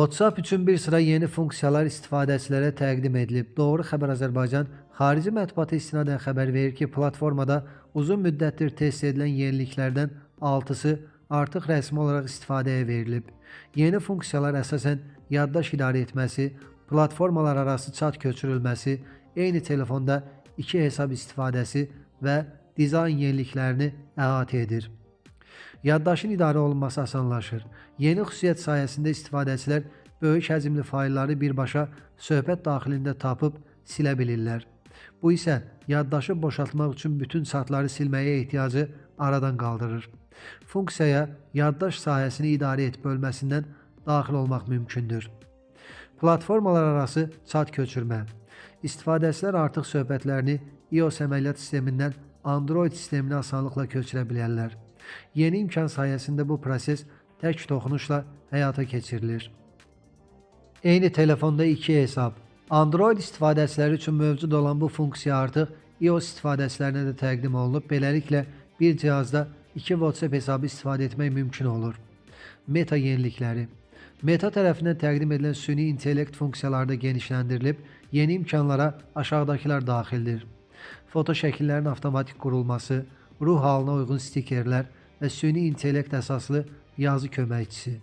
WhatsApp üçün bir sıra yeni funksiyalar istifadəçilərə təqdim edilib. Doğru Xəbər Azərbaycan xarici mətbuata istinadən xəbər verir ki, platformada uzun müddətdir test edilən yeniliklərdən 6-sı artıq rəsmi olaraq istifadəyə verilib. Yeni funksiyalar əsasən yaddaş idarə etməsi, platformalar arası çat köçürülməsi, eyni telefonda 2 hesab istifadəsi və dizayn yeniliklərini əhatə edir. Yaddaşın idarə olunması asanlaşır. Yeni xüsusiyyət sayəsində istifadəçilər böyük həcmli faylları birbaşa söhbət daxilində tapıb silə bilirlər. Bu isə yaddaşı boşaltmaq üçün bütün çatları silməyə ehtiyacı aradan qaldırır. Funksiyaya yaddaş sahəsini idarə et bölməsindən daxil olmaq mümkündür. Platformalar arası çat köçürmə. İstifadəçilər artıq söhbətlərini iOS əməliyyat sistemindən Android sisteminə asanlıqla köçürə bilərlər. Yeni imkan sayəsində bu proses tək toxunuşla həyata keçirilir. Eyni telefonda 2 hesab. Android istifadəçiləri üçün mövcud olan bu funksiya artıq iOS istifadəçilərinə də təqdim olunub. Beləliklə, bir cihazda 2 WhatsApp hesabı istifadə etmək mümkün olur. Meta yenilikləri. Meta tərəfindən təqdim edilən süni intellekt funksiyaları da genişləndirilib. Yeni imkanlara aşağıdakılar daxildir. Foto şəkillərin avtomatik qurulması, ruh halına uyğun stikerlər və süni intellekt əsaslı yazı köməkçisi.